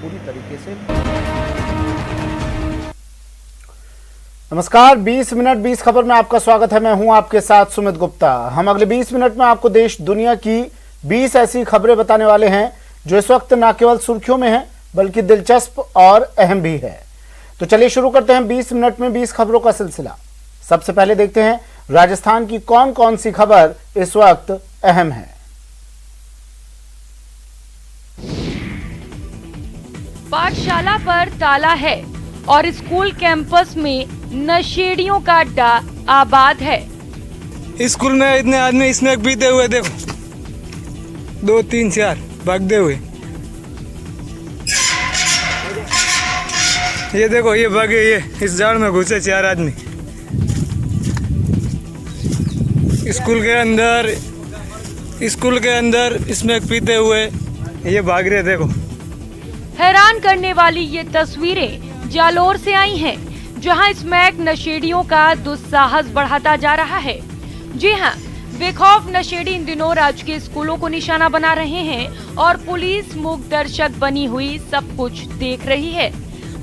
पूरी तरीके से। नमस्कार, 20 मिनट 20 खबर में आपका स्वागत है। मैं हूं आपके साथ सुमित गुप्ता। हम अगले 20 मिनट में आपको देश दुनिया की 20 ऐसी खबरें बताने वाले हैं जो इस वक्त न केवल सुर्खियों में है बल्कि दिलचस्प और अहम भी है। तो चलिए शुरू करते हैं 20 मिनट में 20 खबरों का सिलसिला। सबसे पहले देखते हैं राजस्थान की कौन कौन सी खबर इस वक्त अहम है। पाठशाला पर ताला है और स्कूल कैंपस में नशेड़ियों का अड्डा आबाद है। स्कूल में इतने आदमी स्मैक पीते हुए देखो, 2 3 4 भागते हुए। ये देखो, ये भागे, ये इस झाड़ में घुसे 4 आदमी स्कूल के अंदर स्मैक पीते हुए ये भाग रहे। देखो, हैरान करने वाली ये तस्वीरें जालोर से आई हैं, जहां स्मैक नशेड़ियों का दुस्साहस बढ़ाता जा रहा है। जी हां, बेखौफ नशेड़ी इन दिनों राजकीय स्कूलों को निशाना बना रहे हैं और पुलिस मूक दर्शक बनी हुई सब कुछ देख रही है।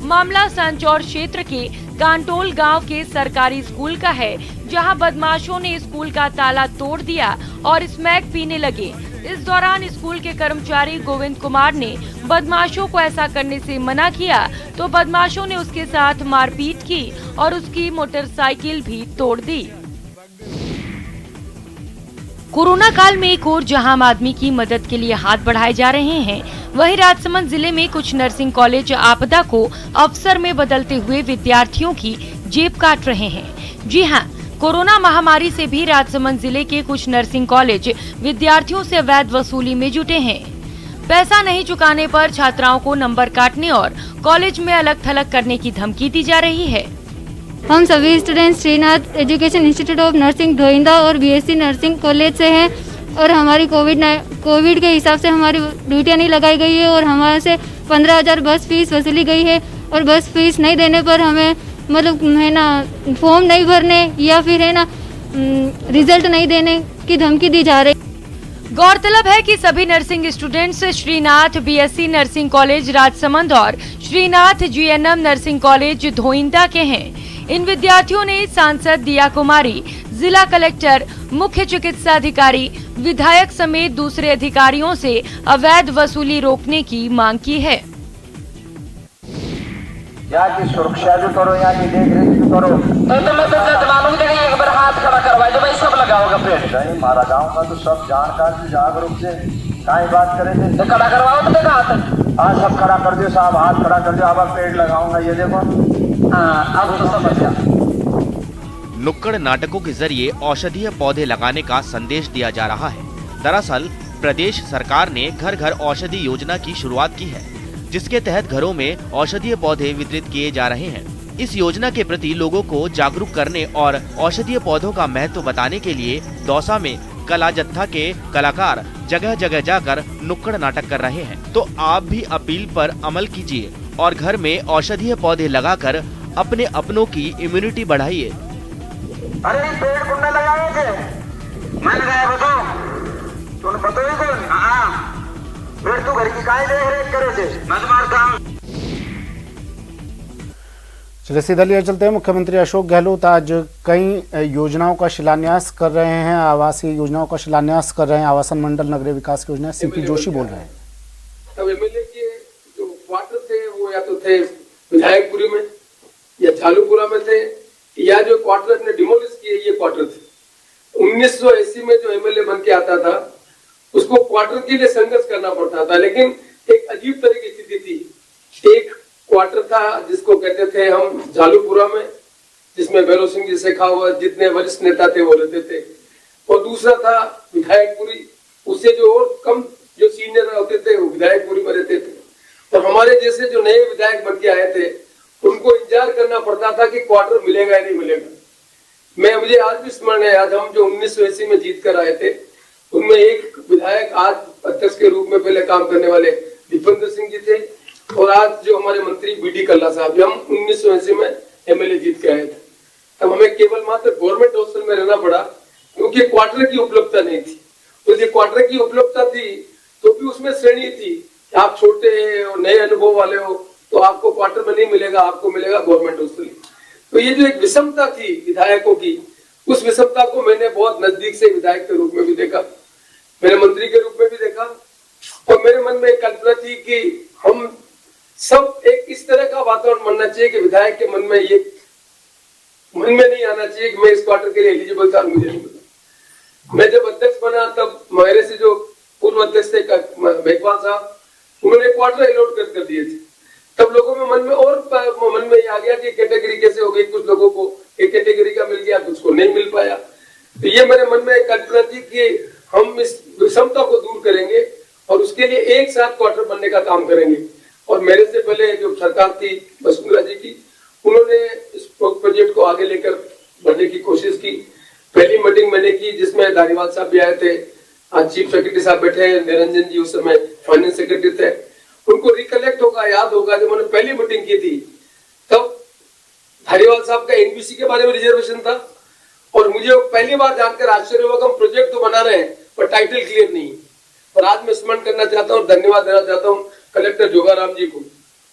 मामला सांचौर क्षेत्र के कांटोल गांव के सरकारी स्कूल का है, जहां बदमाशों ने स्कूल का ताला तोड़ दिया और स्मैक पीने लगे। इस दौरान स्कूल के कर्मचारी गोविंद कुमार ने बदमाशों को ऐसा करने से मना किया तो बदमाशों ने उसके साथ मारपीट की और उसकी मोटरसाइकिल भी तोड़ दी। कोरोना काल में एक और जहां आम आदमी की मदद के लिए हाथ बढ़ाए जा रहे हैं, वहीं राजसमंद जिले में कुछ नर्सिंग कॉलेज आपदा को अवसर में बदलते हुए विद्यार्थियों की जेब काट रहे हैं। जी हां, कोरोना महामारी से भी राजसमंद जिले के कुछ नर्सिंग कॉलेज विद्यार्थियों से अवैध वसूली में जुटे हैं। पैसा नहीं चुकाने पर छात्राओं को नंबर काटने और कॉलेज में अलग थलग करने की धमकी दी जा रही है। हम सभी students Shrinath education institute of nursing Dhoinda और बीएससी नर्सिंग कॉलेज से हैं और हमारी कोविड के हिसाब से हमारी ड्यूटियाँ नहीं लगाई गई है और हमारे से 15,000 बस फीस वसूली गई है और बस फीस नहीं देने पर हमें मतलब है ना फॉर्म नहीं भरने या फिर है ना रिजल्ट नहीं देने की धमकी दी जा रही। गौरतलब है कि सभी nursing students Shrinath BSc nursing college Rajsamand और Shrinath GNM nursing college Dhoinda के हैं। इन विद्यार्थियों ने सांसद दिया कुमारी, जिला कलेक्टर, मुख्य चिकित्सा अधिकारी, विधायक समेत दूसरे अधिकारियों से अवैध वसूली रोकने की मांग की है। यहाँ की सुरक्षा भी करो, यहाँ की देख रेख भी करो। तो मैं तो जवानों की जगह एक बार हाथ खड़ा करवाए तो भाई सब लगा होगा पेड़। नहीं, हमारा गाँव का तो सब जानकार भी जागरूक से कहीं बात करेंगे तो खड़ा करवाओ तो देखा हाथ। हाँ, सब खड़ा कर दियो साहब, हाथ खड़ा कर दियो। अब पेड़ लगाऊंगा, ये देखो। हाँ, अब तो समझ गया। नुक्कड़ नाटकों के जरिए औषधीय पौधे लगाने का संदेश दिया जा रहा है। दरअसल प्रदेश सरकार ने घर घर औषधि योजना की शुरुआत की है, जिसके तहत घरों में औषधीय पौधे वितरित किए जा रहे हैं। इस योजना के प्रति लोगों को जागरूक करने और औषधीय पौधों का महत्व बताने के लिए दौसा में कला जत्था के कलाकार जगह जगह जाकर नुक्कड़ नाटक कर रहे हैं। तो आप भी अपील पर अमल कीजिए और घर में औषधीय पौधे लगाकर अपने अपनों की इम्यूनिटी बढ़ाइए। अरे पेड़ कुंडा लगाए थे, मैं लगाया बताओ, तुमने बताओ ही कौन? हाँ, पेड़ तो घर की काहे देख रेख करे थे, मैं तुम्हारा काम। चलिए सीधा लिए चलते हैं। मुख्यमंत्री अशोक गहलोत आज कई योजनाओं का शिलान्यास कर रहे हैं, आवासीय योजनाओं का शिलान्यास कर रहे हैं। आवासन मंडल नगरीय विकास की योजना सीपी जोशी बोल रहे हैं। तब एमएलए के जो क्वार्टर थे वो या तो थे विधायकपुरी में या झालूपुरा में थे, या जो क्वार्टर अपने डिमोलिश किए ये क्वार्टर थे। 1980 में जो एमएलए बन के आता था उसको क्वार्टर के लिए संघर्ष करना पड़ता था, लेकिन एक अजीब तरह की स्थिति थी। एक क्वार्टर था जिसको कहते थे हम झालूपुरा में, जिसमें भैरव सिंह जी शेखावत जितने वरिष्ठ नेता थे वो रहते थे, और दूसरा था विधायकपुरी, उससे जो और कम जो सीनियर होते थे वो विधायकपुरी में रहते थे। और हमारे जैसे जो नए विधायक बन के आए थे उनको इंतजार करना पड़ता था कि क्वार्टर मिलेगा या नहीं मिलेगा। मुझे आज भी स्मरण है, आज हम जो 1980 में जीत कर आए थे उनमें एक विधायक आज अध्यक्ष के रूप में पहले काम करने वाले दीपेंद्र सिंह जी थे, और आज जो हमारे मंत्री बीडी कल्ला साहब, हम 1980 में एमएलए जीत के आए थे। तब हमें केवल मात्र गवर्नमेंट हॉस्टल में रहना पड़ा क्योंकि क्वार्टर की उपलब्धता नहीं थी। तो यदि क्वार्टर की उपलब्धता थी तो भी उसमें श्रेणी थी आप छोटे और नए अनुभव वाले हो तो आपको क्वार्टर में नहीं मिलेगा, आपको मिलेगा गवर्नमेंट हॉस्टल। तो ये जो एक विषमता थी विधायकों की, उस विषमता को मैंने बहुत नजदीक से विधायक के रूप में भी देखा, मेरे मंत्री के रूप में भी देखा, और मेरे मन में एक कल्पना थी कि हम सब एक इस तरह का वातावरण बनना चाहिए कि विधायक के मन में ये मन में नहीं आना चाहिए कि मैं इस क्वार्टर के लिए एलिजिबल था, मुझे नहीं मिला। मैं जब अध्यक्ष बना तब मेरे से जो पूर्व अध्यक्ष थे मेघवाल साहब, उन्होंने क्वार्टर अलॉट कर दिए थे। तब लोगों में मन में ये आ गया कि कैटेगरी कैसे हो गई, कुछ लोगों को एक कैटेगरी का मिल गया, कुछ को नहीं मिल पाया। तो ये मेरे मन में एक कल्पना थी कि हम इस विषमता को दूर करेंगे और उसके लिए एक साथ क्वार्टर बनने का काम करेंगे। और मेरे से पहले जो सरकार थी वसुंधरा जी की, उन्होंने इस प्रोजेक्ट को आगे लेकर बढ़ने की कोशिश की। पहली मीटिंग मैंने की जिसमें धारीवाल साहब भी आए थे, आज चीफ सेक्रेटरी साहब बैठे हैं, निरंजन जी उस समय फाइनेंस सेक्रेटरी थे, उनको रिकलेक्ट होगा, याद होगा जब मैंने पहली मीटिंग की थी तब धारीवाल साहब का एनबीसी के बारे में रिजर्वेशन था और मुझे पहली बार जानकर आश्चर्य हुआ कि हम प्रोजेक्ट तो बना रहे हैं पर टाइटल क्लियर नहीं। और आज मैं स्मरण करना चाहता हूँ, धन्यवाद देना चाहता हूँ कलेक्टर जोगाराम जी को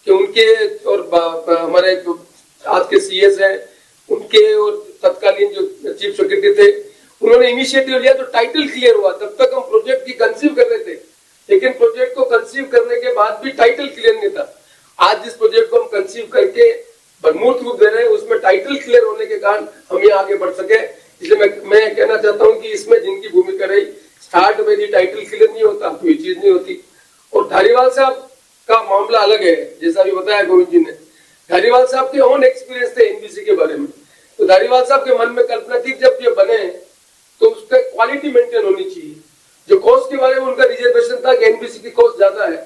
कि उनके और हमारे जो आज के सीएस हैं उनके और तत्कालीन जो चीफ सेक्रेटरी थे, उन्होंने इनिशिएटिव लिया तो टाइटल क्लियर हुआ। तब तक हम प्रोजेक्ट की कंसीव कर रहे थे, लेकिन प्रोजेक्ट को कंसीव करने के बाद भी टाइटल क्लियर नहीं था। आज जिस प्रोजेक्ट को हम कंसीव करके मूर्त रूप दे रहे हैं उसमें टाइटल क्लियर होने के कारण हम ये आगे बढ़ सके। इसलिए मैं कहना चाहता हूँ कि इसमें जिनकी भूमिका रही, स्टार्ट में यदि टाइटल क्लियर नहीं होता तो ये चीज नहीं होती। और धारीवाल साहब का मामला अलग है, जैसा भी बताया गोविंद जी ने, धारीवाल साहब के ओन एक्सपीरियंस थे एनबीसी के बारे में। तो धारीवाल साहब के मन में कल्पना थी जब ये बने तो उसका क्वालिटी मेंटेन होनी चाहिए। जो कॉस्ट के बारे में उनका रिजर्वेशन था कि एनबीसी की कॉस्ट ज्यादा है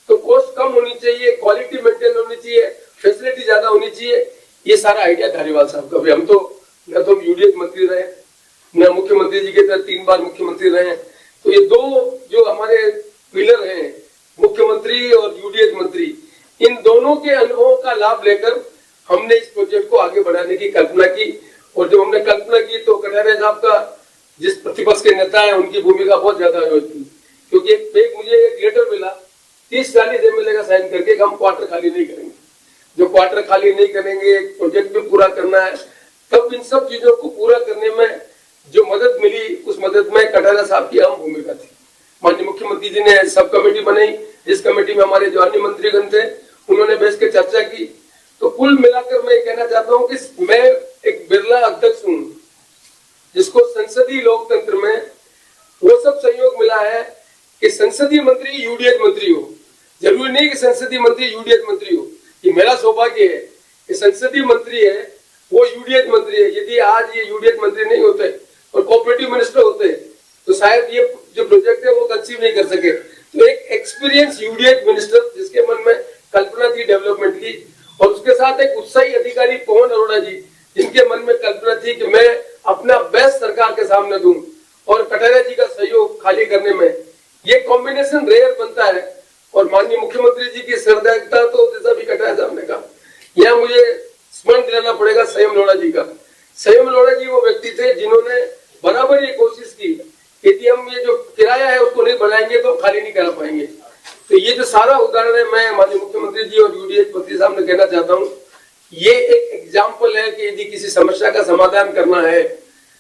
तो कॉस्ट कम होनी चाहिए, क्वालिटी मेंटेन होनी चाहिए, फैसिलिटी ज्यादा होनी चाहिए। ये सारा आइडिया धारीवाल साहब का भी। हम तो यूडीएच मंत्री रहे, न मुख्यमंत्री जी के तरह 3 बार मुख्यमंत्री रहे। तो ये दो जो हमारे पिलर हैं, मुख्यमंत्री और यूडीएच मंत्री, इन दोनों के अनुभवों का लाभ लेकर हमने इस प्रोजेक्ट को आगे बढ़ाने की कल्पना की। और जब हमने कल्पना की तो कटारिया साहब का, जिस प्रतिपक्ष के नेता है, उनकी भूमिका बहुत ज्यादा थी, क्योंकि मुझे एक लेटर मिला 30-40 एमएलए का साइन करके हम क्वार्टर खाली नहीं करेंगे। जो क्वार्टर खाली नहीं करेंगे, एक प्रोजेक्ट भी पूरा करना है। तब इन सब चीजों को पूरा करने में जो मदद मिली, उस मदद में कटारिया साहब की अहम भूमिका थी। माननीय मुख्यमंत्री जी ने सब कमेटी बनाई, जिस कमेटी में हमारे जो अन्य मंत्रीगण थे उन्होंने बैठ के चर्चा की। तो कुल मिलाकर मैं कहना चाहता हूँ कि मैं एक बिरला अध्यक्ष हूँ जिसको संसदीय लोकतंत्र में वो सब सहयोग मिला है कि संसदीय मंत्री यूडीएच मंत्री हो। जरूरी नहीं कि संसदीय मंत्री यूडीएच मंत्री हो। ये मेरा सौभाग्य है कि संसदीय मंत्री है वो यूडीएच मंत्री है। यदि आज ये यूडीएच मंत्री नहीं होते और कोऑपरेटिव मिनिस्टर होते तो शायद ये जो प्रोजेक्ट है वो कंसीव नहीं कर सके। तो एक एक्सपीरियंस यूडीएच मिनिस्टर जिसके मन में कल्पना थी डेवलपमेंट की, और उसके साथ एक उत्साही अधिकारी पवन अरोड़ा जी जिनके मन में कल्पना थी कि मैं अपना बेस्ट सरकार के सामने दूं, और कटारिया जी का सहयोग खाली करने में, ये कॉम्बिनेशन रेयर बनता है। और माननीय मुख्यमंत्री जी की सहृदयता तो जैसा भी कटारिया साहब ने कहा, यहाँ मुझे स्मरण दिलाना पड़ेगा संयम लोढ़ा जी का। संयम लोढ़ा जी वो व्यक्ति थे जिन्होंने बराबर ये कोशिश की, यदि हम ये जो किराया है उसको नहीं बढ़ाएंगे तो खाली नहीं करा पाएंगे। तो ये जो सारा उदाहरण है, मैं माननीय मुख्यमंत्री जी और यूडीएच मंत्री साहब ने कहना चाहता हूँ, ये एक एग्जाम्पल है कि यदि किसी समस्या का समाधान करना है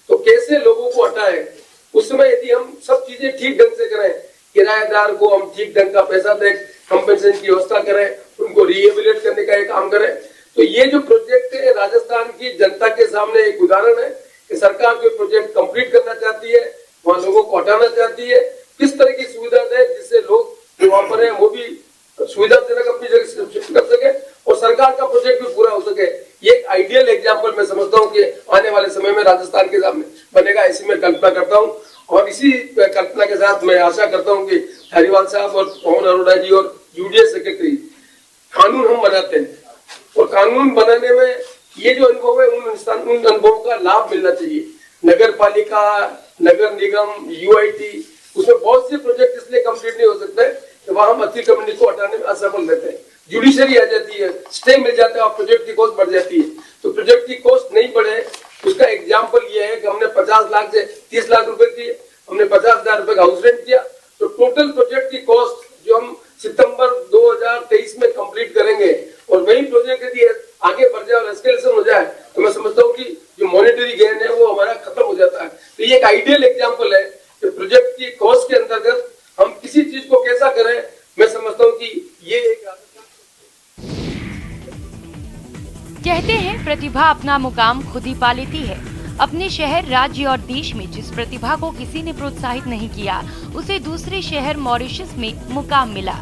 तो कैसे लोगों को हटाए। उस समय यदि हम सब चीजें ठीक ढंग से करें, किराएदार को हम ठीक ढंग का पैसा दें, कंपेंसेशन की व्यवस्था करें, उनको रिहेबिलिट करने का एक काम करें, तो ये जो प्रोजेक्ट है राजस्थान की जनता के सामने एक उदाहरण है कि सरकार कोई प्रोजेक्ट कंप्लीट करना चाहती है, वहाँ लोगों को हटाना चाहती है, किस तरह की सुविधा दे जिससे लोग जो वहाँ पर है वो भी सुविधाजनक अपनी जगह शिफ्ट कर सके और सरकार का प्रोजेक्ट भी पूरा हो सके। ये एक आइडियल एग्जाम्पल मैं समझता हूँ कि आने वाले समय में राजस्थान के सामने बनेगा, ऐसी मैं कल्पना करता हूँ। और इसी कल्पना के साथ मैं आशा करता हूँ कि धारीवाल साहब और पवन अरोड़ा जी और यूडीएच सेक्रेटरी, कानून हम बनाते हैं और कानून बनाने में ये जो अनुभव है उन अनुभवों का लाभ मिलना चाहिए। नगर पालिका, नगर निगम, यूआईटी, उसमें बहुत से प्रोजेक्ट इसलिए कंप्लीट नहीं हो सकते कि वहां हम अतिरिक्त कम्युनिटी को हटाने में असफल रहते हैं। जुडिशरी आ जाती है, स्टे मिल जाता है और प्रोजेक्ट की कॉस्ट बढ़ जाती है। तो प्रोजेक्ट की कॉस्ट नहीं बढ़े, उसका एग्जाम्पल ये है कि हमने 50 लाख से 30 लाख रुपए किए, हमने 50,000 रुपए का हाउस रेंट किया, तो टोटल प्रोजेक्ट की कॉस्ट जो हम सितंबर करेंगे और वही प्रोजेक्ट यदि आगे बढ़ जाए और एस्केलेशन हो जाए तो मैं समझता हूँ कि जो मॉनेटरी गेन है वो हमारा खत्म हो जाता है। तो ये एक आइडियल एग्जाम्पल है कि प्रोजेक्ट की कॉस्ट के अंतर्गत हम किसी चीज को कैसा करें। मैं समझता हूँ कि ये एक कहते हैं प्रतिभा अपना मुकाम खुद ही पा लेती है। अपने शहर, राज्य और देश में जिस प्रतिभा को किसी ने प्रोत्साहित नहीं किया, उसे दूसरे शहर मॉरिशस में मुकाम मिला।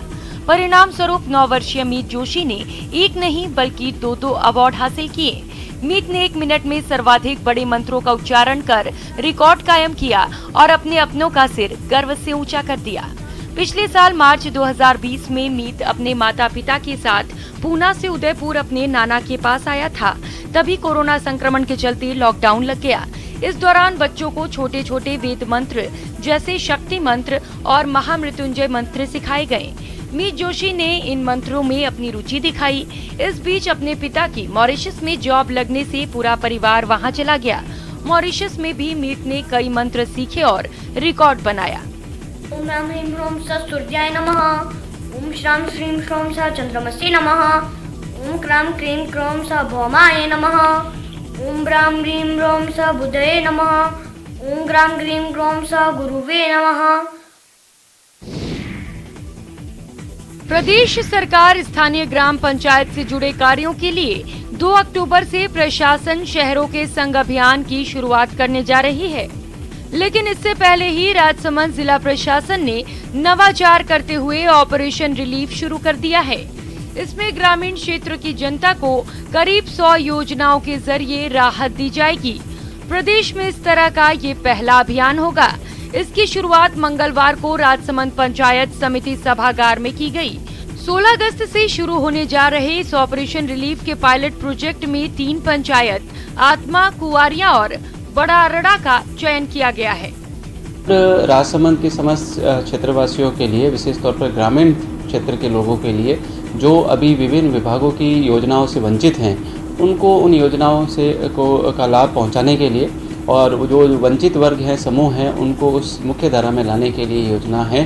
परिणाम स्वरूप 9 वर्षीय मीत जोशी ने एक नहीं बल्कि 2 अवार्ड हासिल किए। मीत ने 1 मिनट में सर्वाधिक बड़े मंत्रों का उच्चारण कर रिकॉर्ड कायम किया और अपने अपनों का सिर गर्व से ऊंचा कर दिया। पिछले साल मार्च 2020 में मीत अपने माता पिता के साथ पूना से उदयपुर अपने नाना के पास आया था। तभी कोरोना संक्रमण के चलते लॉकडाउन लग गया। इस दौरान बच्चों को छोटे छोटे वेद मंत्र जैसे शक्ति मंत्र और महामृत्युंजय मंत्र सिखाए गए। मीत जोशी ने इन मंत्रों में अपनी रुचि दिखाई। इस बीच अपने पिता की मॉरिशस में जॉब लगने से पूरा परिवार वहां चला गया। मॉरिशस में भी मीत ने कई मंत्र सीखे और रिकॉर्ड बनाया। ओम राम ह्रीं ह्रों स सूर्याय नमः। ओम श्रां श्रीं ह्रों स चंद्रमसे नमः। ओम क्रां क्रीं क्रों स भौमाय नमः। ओम ब्रां ह्रीं ह्रों स बुधये नमः। ओम ग्रां ग्रीं ग्रों स गुरुवे नमः। प्रदेश सरकार स्थानीय ग्राम पंचायत से जुड़े कार्यों के लिए 2 अक्टूबर से प्रशासन शहरों के संग अभियान की शुरुआत करने जा रही है। लेकिन इससे पहले ही राजसमंद जिला प्रशासन ने नवाचार करते हुए ऑपरेशन रिलीफ शुरू कर दिया है। इसमें ग्रामीण क्षेत्र की जनता को करीब 100 योजनाओं के जरिए राहत दी जाएगी। प्रदेश में इस तरह का ये पहला अभियान होगा। इसकी शुरुआत मंगलवार को राजसमंद पंचायत समिति सभागार में की गई। 16 अगस्त से शुरू होने जा रहे इस ऑपरेशन रिलीफ के पायलट प्रोजेक्ट में 3 पंचायत आत्मा, कुआरियां और बड़ा अरड़ा का चयन किया गया है। राजसमंद के समस्त क्षेत्रवासियों के लिए, विशेष तौर पर ग्रामीण क्षेत्र के लोगों के लिए जो अभी विभिन्न विभागों की योजनाओं से वंचित हैं, उनको उन योजनाओं से का लाभ पहुंचाने के लिए और जो वंचित वर्ग हैं, समूह हैं, उनको उस मुख्य धारा में लाने के लिए योजना है।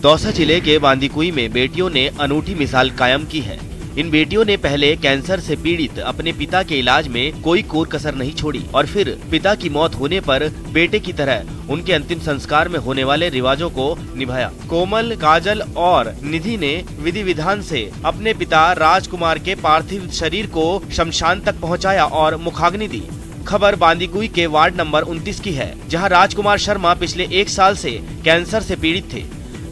दौसा जिले के बांदीकुई में बेटियों ने अनूठी मिसाल कायम की है। इन बेटियों ने पहले कैंसर से पीड़ित अपने पिता के इलाज में कोई कोर कसर नहीं छोड़ी और फिर पिता की मौत होने पर बेटे की तरह उनके अंतिम संस्कार में होने वाले रिवाजों को निभाया। कोमल, काजल और निधि ने विधि विधान से अपने पिता राजकुमार के पार्थिव शरीर को शमशान तक पहुंचाया और मुखाग्नि दी। खबर बांदीकुई के वार्ड नंबर 29 की है, जहां राजकुमार शर्मा पिछले 1 साल से कैंसर से पीड़ित थे।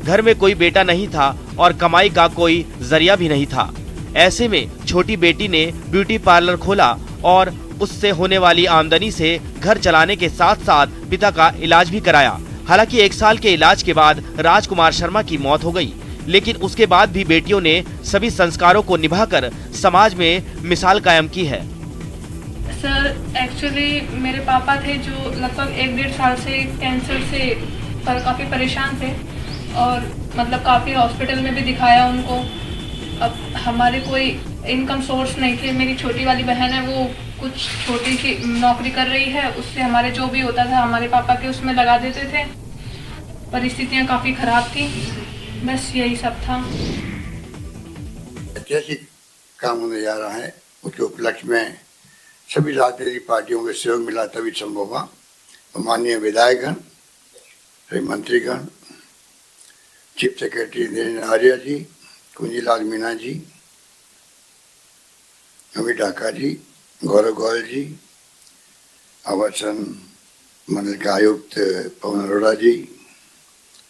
घर में कोई बेटा नहीं था और कमाई का कोई जरिया भी नहीं था। ऐसे में छोटी बेटी ने ब्यूटी पार्लर खोला और उससे होने वाली आमदनी से घर चलाने के साथ साथ पिता का इलाज भी कराया। हालांकि 1 साल के इलाज के बाद राजकुमार शर्मा की मौत हो गई, लेकिन उसके बाद भी बेटियों ने सभी संस्कारों को निभाकर समाज में मिसाल कायम की है। सर, एक्चुअली मेरे पापा थे जो लगभग 1-1.5 साल से कैंसर से काफ़ी परेशान थे और मतलब काफ़ी हॉस्पिटल में भी दिखाया उनको। अब हमारे कोई इनकम सोर्स नहीं थे। मेरी छोटी वाली बहन है, वो कुछ छोटी सी नौकरी कर रही है, उससे हमारे जो भी होता था हमारे पापा के उसमें लगा देते थे। परिस्थितियां काफ़ी खराब थी, बस यही सब था। ऐतिहासिक काम होने जा रहा है, उसके उपलक्ष्य में सभी राजनीतिक पार्टियों के सहयोग मिला तभी संभव हुआ। माननीय विधायकगण, सभी मंत्रीगण, चीफ सेक्रेटरी धीरेन्द्र आर्य जी, कुंजीलाल मीणा जी, अमित ढाका जी, गौरव गोयल जी, आवासन मंडल के आयुक्त पवन अरोड़ा जी,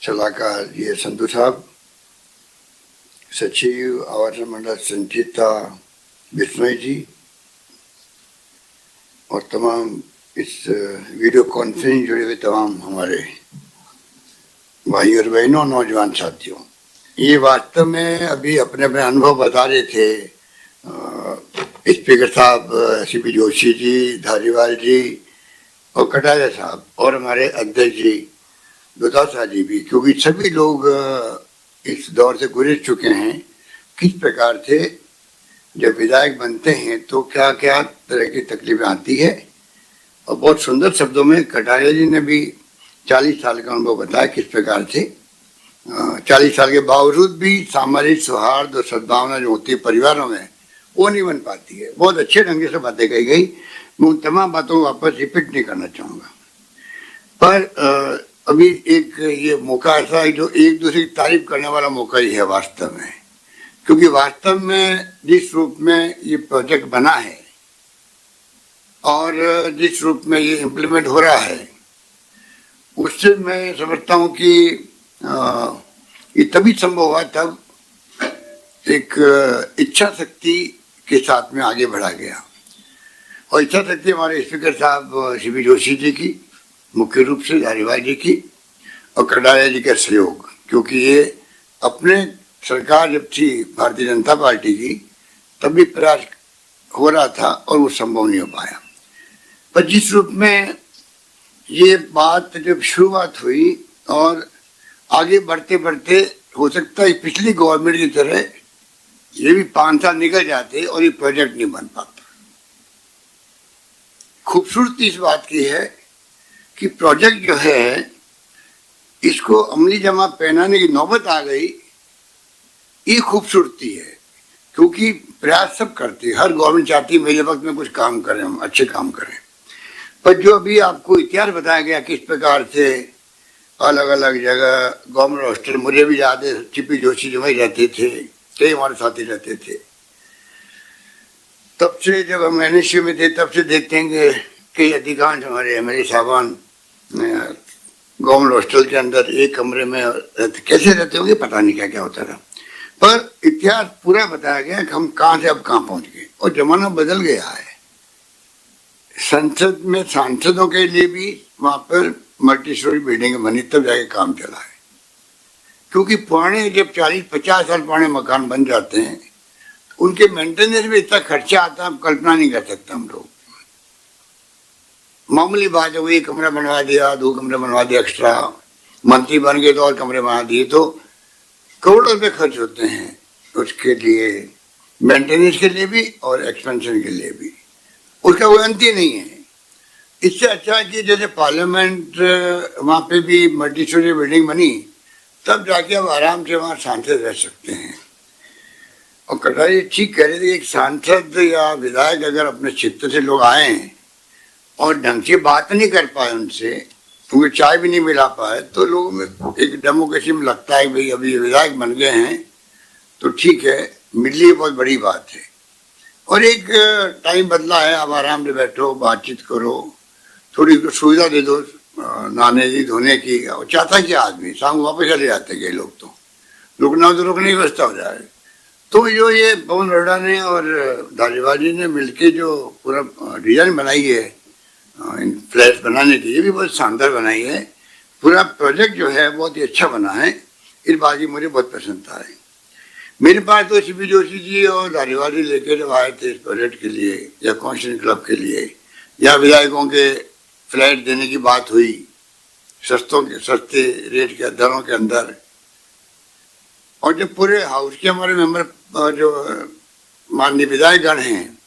सलाहकार ये संधू साहब, सचिव आवासन मंडल संचिता बिश्नोई जी और तमाम इस वीडियो कॉन्फ्रेंस जुड़े हुए तमाम हमारे भाई और बहनों, नौजवान साथियों, ये वास्तव में अभी अपने अपने अनुभव बता रहे थे। स्पीकर साहब सीपी जोशी जी, धारीवाल जी और कटारिया साहब और हमारे अध्यक्ष जी दुदासा जी भी, क्योंकि सभी लोग इस दौर से गुजर चुके हैं। किस प्रकार से जब विधायक बनते हैं तो क्या क्या तरह की तकलीफें आती है, और बहुत सुंदर शब्दों में कटारिया जी ने भी 40 साल का अनुभव बताया किस प्रकार से 40 साल के बावजूद भी सामाजिक सौहार्द और सद्भावना जो होती है परिवारों में वो नहीं बन पाती है। बहुत अच्छे ढंग से बातें कही गई, मैं उन तमाम बातों को वापस रिपीट नहीं करना चाहूँगा। पर अभी एक ये मौका ऐसा है जो एक दूसरे की तारीफ करने वाला मौका ही है वास्तव में, क्योंकि वास्तव में जिस रूप में ये प्रोजेक्ट बना है और जिस रूप में ये इम्प्लीमेंट हो रहा है उससे मैं समझता हूँ कि ये तभी संभव हुआ तब एक इच्छा शक्ति के साथ में आगे बढ़ा गया। और इच्छा शक्ति हमारे स्पीकर साहब सीपी जोशी जी की, मुख्य रूप से धारीवाल जी की और कटारिया जी का सहयोग, क्योंकि ये अपने सरकार जब थी भारतीय जनता पार्टी की तब भी प्रयास हो रहा था और वो संभव नहीं हो पाया। पर जिस रूप में ये बात जब शुरुआत हुई और आगे बढ़ते बढ़ते हो सकता है पिछली गवर्नमेंट की तरह ये भी 5 साल निकल जाते और ये प्रोजेक्ट नहीं बन पाता। खूबसूरती इस बात की है कि प्रोजेक्ट जो है इसको अमली जमा पहनाने की नौबत आ गई, ये खूबसूरती है। क्योंकि प्रयास सब करते हैं, हर गवर्नमेंट चाहती है मेरे वक्त में कुछ काम करें, हम अच्छे काम करें। पर जो अभी आपको इतिहास बताया गया किस प्रकार से अलग अलग जगह गवर्नमेंट हॉस्टल, मुझे भी याद है सीपी जोशी जो वहीं रहते थे, कई हमारे साथी रहते थे। तब से जब हम NSU में थे तब से देखते हैं कि अधिकांश हमारे MLA साहबान गवर्नमेंट हॉस्टल के अंदर एक कमरे में रहते, कैसे रहते होंगे पता नहीं क्या क्या होता था। पर इतिहास पूरा बताया गया कि हम कहाँ से अब कहाँ पहुँच गए और जमाना बदल गया है। संसद में सांसदों के लिए भी वहाँ पर मल्टी स्टोरी बिल्डिंग बनी, तब जाके काम चला है। क्योंकि पुराने जब 40-50 साल पुराने मकान बन जाते हैं उनके मेंटेनेंस में इतना खर्चा आता है, कल्पना नहीं कर सकते हम लोग। मामूली बात है, वो एक कमरा बनवा दिया, 2 कमरे बनवा दिया एक्स्ट्रा, मंत्री बन गए तो और कमरे बना दिए, तो करोड़ों रुपये खर्च होते हैं उसके लिए, मेंटेनेंस के लिए भी और एक्सपेंशन के लिए भी। उसका कोई अंत ही नहीं है। इससे अच्छा है कि जैसे पार्लियामेंट वहाँ पे भी मल्टी स्टोरी बिल्डिंग बनी, तब जाके अब आराम से वहाँ सांसद रह सकते हैं। और कटारी ठीक कह रहे थे, एक सांसद या विधायक अगर अपने क्षेत्र से लोग आए और ढंग से बात नहीं कर पाए उनसे, उनको चाय भी नहीं मिला पाए, तो लोगों में एक डेमोक्रेसी में लगता है भाई अभी विधायक बन गए हैं तो ठीक है, मिली बहुत बड़ी बात है। और एक टाइम बदला है, अब आराम से बैठो, बातचीत करो, थोड़ी सुविधा दे दो नहाने की धोने की। चाहता क्या आदमी, शाम को वापस चले जाते कई लोग, तो रुकना तो रुकने की व्यवस्था हो जाए। तो जो ये पवन अरोड़ा ने और धारीवाल जी ने मिलके जो पूरा डिजाइन बनाई है फ्लैट बनाने की, ये भी बहुत शानदार बनाई है। पूरा प्रोजेक्ट जो है बहुत ही अच्छा बना है, इस बात की मुझे बहुत प्रसन्नता है। मेरे पास तो सीपी जोशी जी और धारीवाल जी लेके जब आए थे इस प्रोजेक्ट के लिए या कॉन्स्टिट्यूशन क्लब के लिए या विधायकों के फ्लैट देने की बात हुई सस्ते रेट के दरों के अंदर, और जब पूरे हाउस के हमारे मेंबर जो माननीय विधायकगण हैं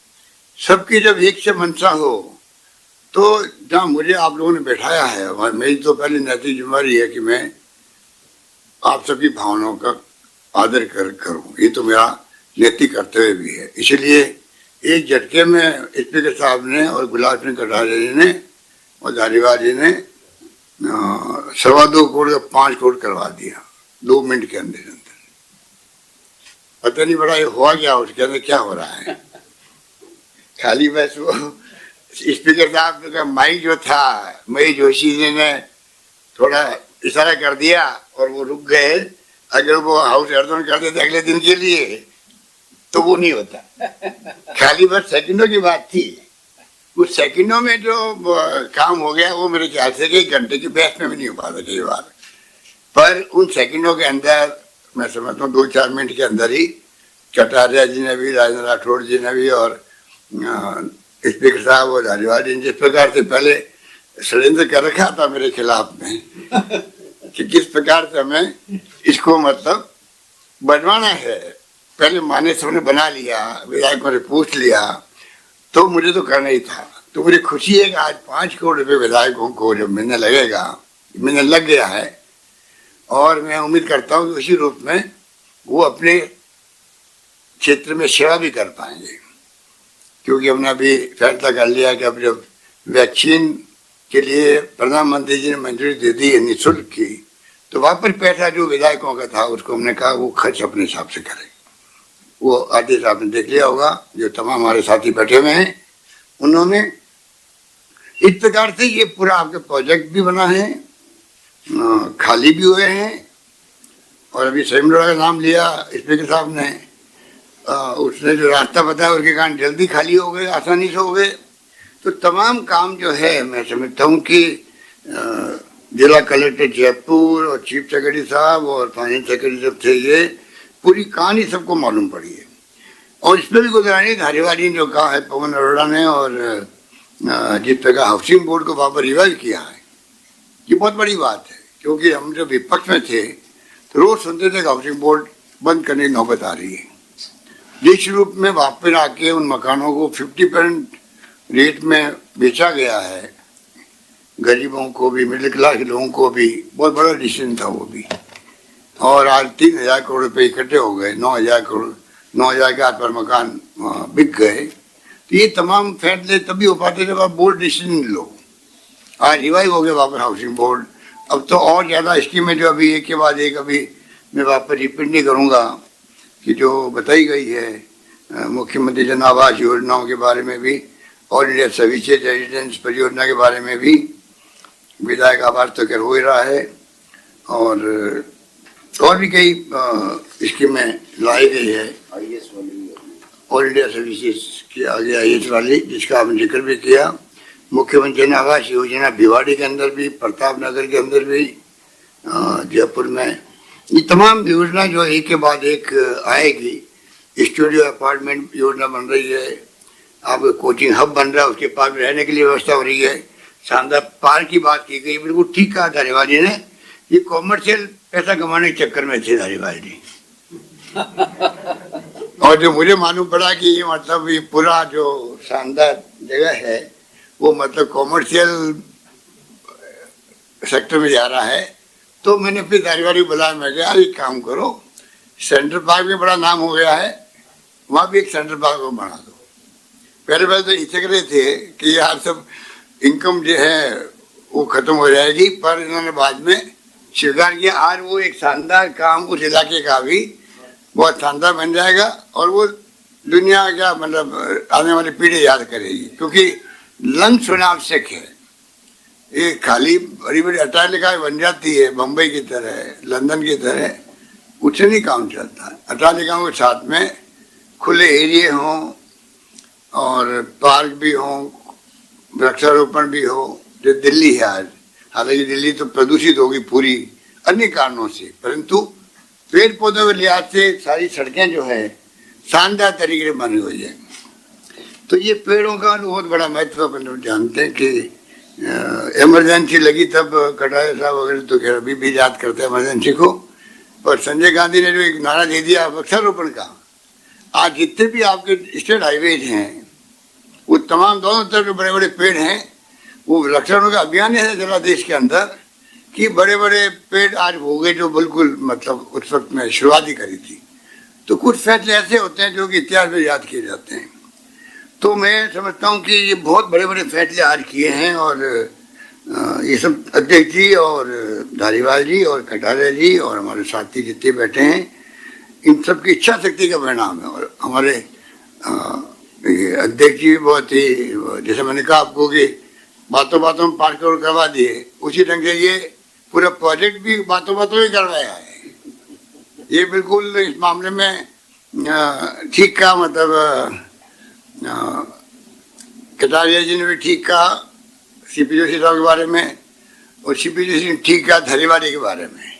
सबकी जब एक से मंशा हो, तो जहाँ मुझे आप लोगों ने बैठाया है, मेरी तो पहली नैतिक जिम्मेदारी है कि मैं आप सबकी भावनाओं का आदर करूं, ये तो मेरा नैतिक कर्तव्य भी है। इसलिए एक झटके में स्पीकर साहब ने और गुलाब सिंह कटारिया जी ने और धारीवाल जी ने 2.25 करोड़ का 5 करोड़ करवा दिया 2 मिनट के अंदर। पता नहीं बड़ा ये हुआ क्या, उसके अंदर क्या हो रहा है। खाली बस वो स्पीकर साहब का माइक जो था मई जोशी जी ने थोड़ा इशारा कर दिया और वो रुक गए। अगर वो हाउस एडजॉर्न कर देते अगले दिन के लिए तो वो नहीं होता। खाली बस सेकंडों की बात थी, उस सेकंडों में जो काम हो गया वो मेरे ख्याल से 1 घंटे की बहस में भी नहीं हो पाता कई बार, पर उन सेकंडों के अंदर मैं समझता हूँ 2-4 मिनट के अंदर ही कटारिया जी ने भी, राजेंद्र राठौड़ जी ने भी और स्पीकर साहब और धारीवाल जी ने जिस प्रकार से पहले षड्यंत्र कर रखा था मेरे खिलाफ में कि किस प्रकार से हमें इसको मतलब बनवाना है, पहले माने सबने बना लिया, विधायकों ने पूछ लिया, तो मुझे तो करना ही था। तो मुझे खुशी है कि आज 5 करोड़ रुपए विधायकों को जब मिलने लगेगा, मिलने लग गया है, और मैं उम्मीद करता हूँ कि उसी रूप में वो अपने क्षेत्र में सेवा भी कर पाएंगे, क्योंकि हमने अभी फैसला कर लिया कि अब जब वैक्सीन के लिए प्रधानमंत्री जी ने मंजूरी दे दी है निःशुल्क की, तो वहाँ पर पैसा जो विधायकों का था उसको हमने कहा वो खर्च अपने हिसाब से करें। वो आदेश आपने देख लिया होगा, जो तमाम हमारे साथी बैठे हुए हैं उन्होंने इस प्रकार से ये पूरा आपके प्रोजेक्ट भी बना है, खाली भी हुए हैं। और अभी सैमरोड़ा का नाम लिया स्पीकर साहब ने, उसने जो रास्ता बताया उसके कारण जल्दी खाली हो गए, आसानी से हो गए। तो तमाम काम जो है मैं समझता हूँ कि जिला कलेक्टर जयपुर और चीफ सेक्रेटरी साहब और फाइनेंस सेक्रेटरी जब थे, ये पूरी कहानी सबको मालूम पड़ी है। और इसमें भी गुजरानी धारीवाली ने जो कहा है पवन अरोड़ा ने, और जिस प्रकार हाउसिंग बोर्ड को वहाँ पर रिवाइव किया है, ये बहुत बड़ी बात है। क्योंकि हम जब विपक्ष में थे तो रोज सुनते थे कि हाउसिंग बोर्ड बंद करने की नौबत आ रही है। जिस रूप में वापस आके उन मकानों को 50% रेट में बेचा गया है, गरीबों को भी, मिडिल क्लास के लोगों को भी, बहुत बड़ा डिसीजन था वो भी। और आज 3,000 करोड़ रुपए इकट्ठे हो गए, 9,000 के आसपास मकान बिक गए। तो ये तमाम फैसले तभी हो पाते जब आप बोर्ड डिसीजन लो। आज रिवाइव हो गया वापस हाउसिंग बोर्ड। अब तो और ज़्यादा स्कीमें जो अभी एक के बाद एक, अभी मैं वापस रिपीट नहीं करूँगा, कि जो बताई गई है मुख्यमंत्री जन आवास योजनाओं के बारे में भी, ऑल इंडिया सर्विसेज रेजिडेंस परियोजना के बारे में भी विधायक आवास तो हो ही रहा है। और भी कई स्कीमें लाई गई है, ऑल इंडिया सर्विसेज की आगे IAS वाली, जिसका आपने जिक्र भी किया। मुख्यमंत्री जन आवास योजना भिवाड़ी के अंदर भी, प्रताप नगर के अंदर भी, जयपुर में, ये तमाम योजना जो एक के बाद एक आएगी। स्टूडियो अपार्टमेंट योजना बन रही है, आपका कोचिंग हब बन रहा है, उसके पास रहने के लिए व्यवस्था हो रही है। शानदार पार्क की बात की गई, बिल्कुल ठीक कहा धारीवाली ने। ये कॉमर्शियल पैसा कमाने के चक्कर में थे धारीवाली जी। और जो मुझे मालूम पड़ा कि ये मतलब ये पूरा जो शानदार जगह है वो मतलब कॉमर्शियल सेक्टर में जा रहा है। तो मैंने फिर धारीवाली को बुलाया, मैं कहा एक काम करो, सेंट्रल पार्क में बड़ा नाम हो गया है, वहाँ भी एक सेंट्रल पार्क को बना दो। पहले तो इसे करे थे कि यार सब इनकम जो है वो खत्म हो जाएगी, पर इन्होंने बाद में स्वीकार किया। आज वो एक शानदार काम उस इलाके का भी बहुत शानदार बन जाएगा, और वो दुनिया क्या मतलब आने वाली पीढ़ी याद करेगी, क्योंकि लंच होना आवश्यक है। ये खाली बड़ी बड़ी अट्टालिकाएं बन जाती है बम्बई की तरह, लंदन की तरह, उससे नहीं काम चलता। अट्टालिकाओं के साथ में खुले एरिए हों और पार्क भी हों, वृक्षारोपण भी हो, जो दिल्ली है आज। हालांकि दिल्ली तो प्रदूषित होगी पूरी अन्य कारणों से, परंतु पेड़ पौधों के लिहाज से सारी सड़कें जो है शानदार तरीके से बनी हुई है। तो ये पेड़ों का बहुत बड़ा महत्व अपन जानते हैं कि इमरजेंसी लगी तब कटारिया साहब वगैरह तो खैर अभी भी याद करते हैं इमरजेंसी को, पर संजय गांधी ने जो एक नारा दे दिया वृक्षारोपण का, आज जितने भी आपके स्टेट हाईवेज हैं वो तमाम दोनों तरफ जो बड़े बड़े पेड़ हैं, वो वृक्षारोपण का अभियान है चला देश के अंदर, कि बड़े बड़े पेड़ आज हो गए जो बिल्कुल मतलब उस वक्त में शुरुआत ही करी थी। तो कुछ फैसले ऐसे होते हैं जो कि इतिहास में याद किए जाते हैं। तो मैं समझता हूँ कि ये बहुत बड़े बड़े फैसले आज किए हैं, और ये सब अध्यक्ष जी और धारीवाल जी और कटारिया जी और हमारे साथी जितने बैठे हैं, इन सब की इच्छा शक्ति का परिणाम है। और हमारे अध्यक्ष जी भी बहुत ही, जैसे मैंने कहा आपको कि बातों बातों में पास करवा दिए, उसी ढंग से ये पूरा प्रोजेक्ट भी बातों बातों में करवाया है। ये बिल्कुल इस मामले में ठीक कहा, मतलब कटारिया जी ने भी ठीक कहा CP जोशी साहब के बारे में, और CP जोशी ने ठीक कहा धारीवाली के बारे में।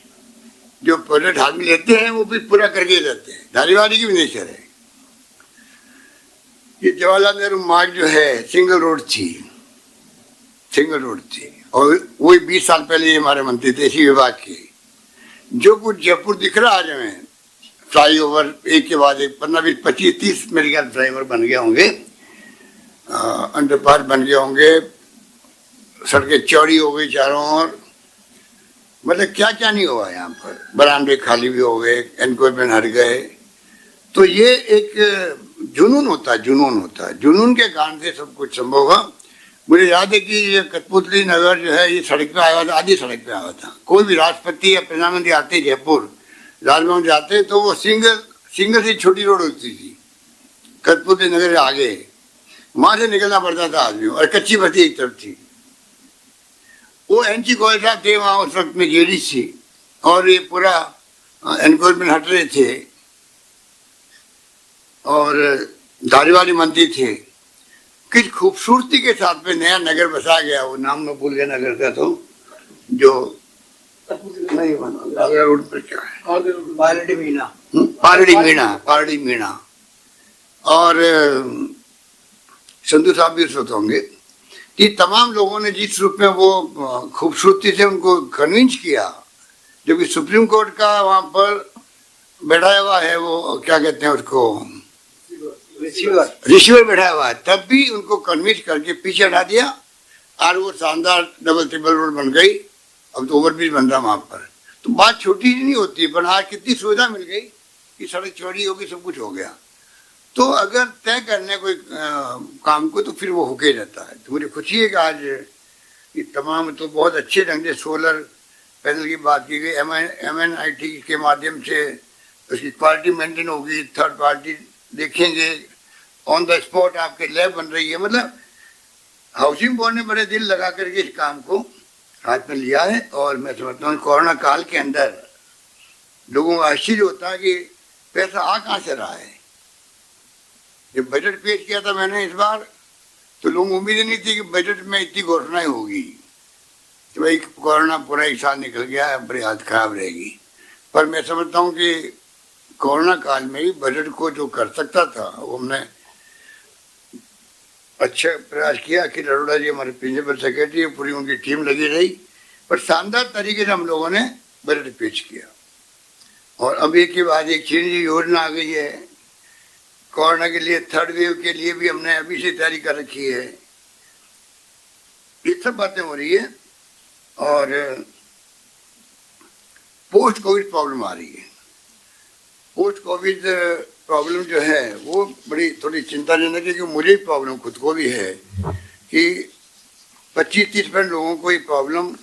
जो प्रोजेक्ट हाथ में लेते हैं वो भी पूरा करके रहते हैं। धारीवाली की भी नेचर है। ये जवाहरलाल नेहरू मार्ग जो है सिंगल रोड थी, और वही 20 साल पहले हमारे मंत्री थे इसी विभाग के। जो कुछ जयपुर दिख रहा आज में, फ्लाईओवर एक के बाद एक 15, 20, 25, 30 मेरे ख्याल फ्लाईओवर बन गए होंगे, अंडरपास बन गए होंगे, सड़कें चौड़ी हो गई चारों ओर, मतलब क्या क्या नहीं हुआ यहाँ पर, बरामदे खाली भी हो गए, एनक्रोचमेंट हट गए। तो ये एक जुनून होता है, जुनून के कारण से सब कुछ संभव हुआ। मुझे याद है कि ये कठपुतली नगर जो है ये सड़क पे आया था, आधी सड़क पे आया था। कोई भी राष्ट्रपति या प्रधानमंत्री आते जयपुर राजभवन जाते तो वो सिंगल से छोटी रोड होती थी, कठपुतली नगर आगे, वहां से निकलना पड़ता था आदमी, और कच्ची बस्ती एक तरफ थी। वो एनजी गोयल साहब थे वहाँ उस वक्त में, जेडी थी, और ये पूरा एनक्रोचमेंट हट रहे थे, और धारीवाली मंत्री थे। किस खूबसूरती के साथ में नया नगर बसा गया, वो नाम में भूल गया नगर का, तो जो नहीं बना रोड पर क्या है, पारडी मीणा। और संधू साहब भी उसमें होंगे कि तमाम लोगों ने जिस रूप में वो खूबसूरती से उनको कन्विंस किया, जो कि सुप्रीम कोर्ट का वहां पर बैठाया हुआ है, वो क्या कहते हैं उसको, रिसीवर बैठाया हुआ है, तब भी उनको कन्विंस करके पीछे हटा दिया, और वो शानदार डबल ट्रिपल रोड बन गई। अब तो ओवरब्रिज बन रहा वहां पर। तो बात छोटी नहीं होती, पर आज कितनी सुविधा मिल गई कि सड़क चौड़ी होगी, सब कुछ हो गया। तो अगर तय करने कोई काम को तो फिर वो होके रहता है। तो मुझे खुशी है कि आज ये तमाम तो बहुत अच्छे ढंग से सोलर पैनल की बात की गई, MNIT के माध्यम से उसकी क्वालिटी मेंटेन होगी, थर्ड पार्टी देखेंगे, ऑन द स्पॉट आपके लैब बन रही है। मतलब हाउसिंग बोर्ड ने बड़े दिल लगा करके इस काम को हाथ में लिया है, और मैं समझता हूँ कोरोना काल के अंदर लोगों को आश्चर्य होता है कि पैसा आ कहाँ से रहा है। जब बजट पेश किया था मैंने इस बार, तो लोगों को उम्मीद नहीं थी कि बजट में इतनी घोषणाएं होगी। तो भाई कोरोना पूरा एक साल निकल गया है, बड़ी हालत खराब रहेगी। पर मैं समझता हूँ कि कोरोना काल में ही बजट को जो कर सकता था वो हमने अच्छा प्रयास किया कि अरोड़ा जी हमारे प्रिंसिपल सेक्रेटरी, पूरी उनकी टीम लगी रही, पर शानदार तरीके से हम लोगों ने बजट पेश किया। और अब एक के बाद एक चीज योजना आ गई है कोरोना के लिए, थर्ड वेव के लिए भी हमने अभी से तैयारी कर रखी है। ये सब बातें हो रही है, और पोस्ट कोविड प्रॉब्लम आ रही है। पोस्ट कोविड प्रॉब्लम जो है वो बड़ी थोड़ी चिंताजनक है, क्योंकि मुझे प्रॉब्लम खुद को भी है कि 25-30% लोगों को ये प्रॉब्लम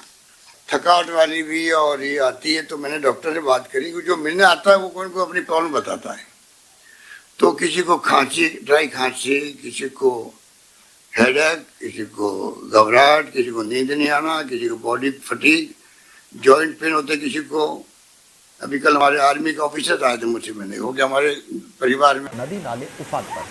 थकावट वाली भी और ये आती है। तो मैंने डॉक्टर से बात करी कि जो मिलने आता है वो कोई को अपनी प्रॉब्लम बताता है। तो किसी को खांसी, ड्राई खांसी, किसी को हेडेक, किसी को घबराहट, किसी को नींद नहीं आना, किसी को बॉडी फटीग, जॉइंट पेन होते किसी को। अभी कल हमारे आर्मी के ऑफिसर्स आए थे मुझसे मिलने, वो कि हमारे परिवार में नदी नाले उफान पर।